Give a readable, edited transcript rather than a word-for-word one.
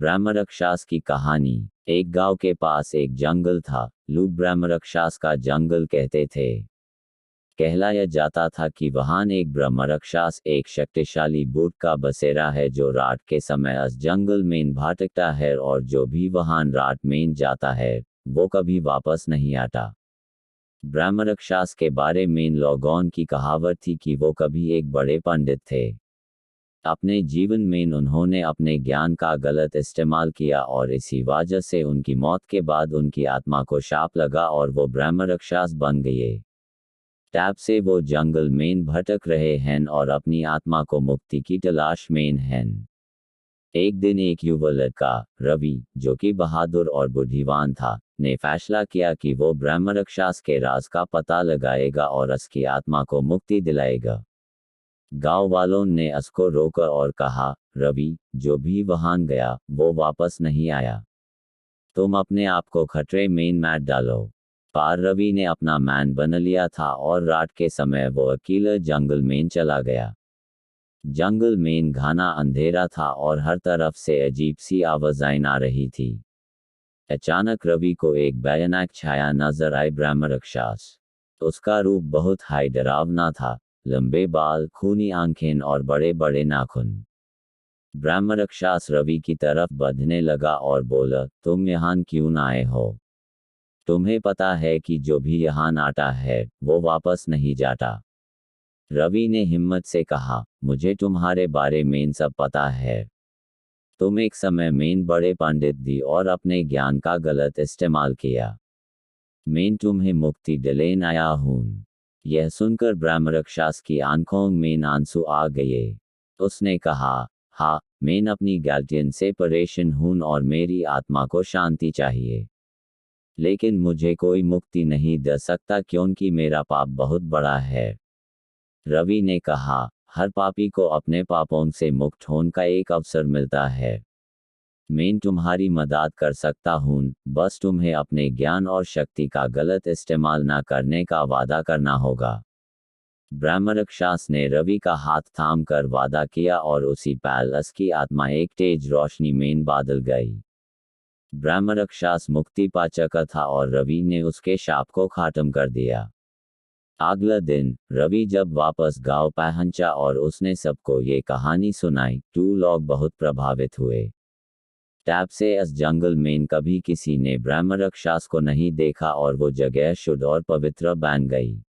ब्रह्मरक्षास की कहानी। एक गांव के पास एक जंगल था। लोग ब्रह्मरक्षास का जंगल कहते थे। कहलाया जाता था कि वहां एक ब्रह्मरक्षास एक शक्तिशाली भूत का बसेरा है जो रात के समय इस जंगल में भटकता है और जो भी वहां रात में जाता है वो कभी वापस नहीं आता। ब्रह्मरक्षास के बारे में लोगों की कहावत थी कि वो कभी एक बड़े पंडित थे। अपने जीवन में उन्होंने अपने ज्ञान का गलत इस्तेमाल किया और इसी वजह से उनकी मौत के बाद उनकी आत्मा को शाप लगा और वो ब्रह्मरक्षास बन गए। तब से वो जंगल में भटक रहे हैं और अपनी आत्मा को मुक्ति की तलाश में हैं। एक दिन एक युवा लड़का रवि, जो कि बहादुर और बुद्धिमान था, ने फैसला किया कि वो ब्रह्मरक्षास के राज का पता लगाएगा और उसकी आत्मा को मुक्ति दिलाएगा। गांव वालों ने उसको रोका और कहा, रवि, जो भी वहां गया वो वापस नहीं आया। तुम अपने आप को खतरे में मत डालो। पर रवि ने अपना मैन बना लिया था और रात के समय वो अकेले जंगल में चला गया। जंगल में घना अंधेरा था और हर तरफ से अजीब सी आवाज़ें आ रही थी। अचानक रवि को एक भयानक छाया नजर आई, ब्रह्मरक्षास। उसका रूप बहुत ही डरावना था, लंबे बाल, खूनी आंखें और बड़े बड़े नाखून। ब्रह्मरक्षास रवि की तरफ बढ़ने लगा और बोला, तुम यहाँ क्यों आए हो? तुम्हें पता है कि जो भी यहाँ आता है वो वापस नहीं जाता। रवि ने हिम्मत से कहा, मुझे तुम्हारे बारे में सब पता है। तुम एक समय में बड़े पंडित थी और अपने ज्ञान का गलत इस्तेमाल किया। मैं तुम्हें मुक्ति दिलाने आया हूँ। यह सुनकर ब्रह्मरक्षास की आंखों में आंसू आ गए। उसने कहा, हाँ, मैं अपनी गलतियों से परेशान हूँ और मेरी आत्मा को शांति चाहिए। लेकिन मुझे कोई मुक्ति नहीं दे सकता क्योंकि मेरा पाप बहुत बड़ा है। रवि ने कहा, हर पापी को अपने पापों से मुक्त होने का एक अवसर मिलता है। मैं तुम्हारी मदद कर सकता हूँ, बस तुम्हें अपने ज्ञान और शक्ति का गलत इस्तेमाल न करने का वादा करना होगा। ब्रह्मरक्षास ने रवि का हाथ थाम कर वादा किया और उसी पल उसकी आत्मा एक तेज रोशनी में बदल गई। ब्रह्मरक्षास मुक्ति पा चुका था और रवि ने उसके शाप को खत्म कर दिया। अगला दिन रवि जब वापस गांव पहुंचा और उसने सबको ये कहानी सुनाई, तो लोग बहुत प्रभावित हुए। तब से इस जंगल में कभी किसी ने ब्रह्मरक्षास को नहीं देखा और वो जगह शुद्ध और पवित्र बन गई।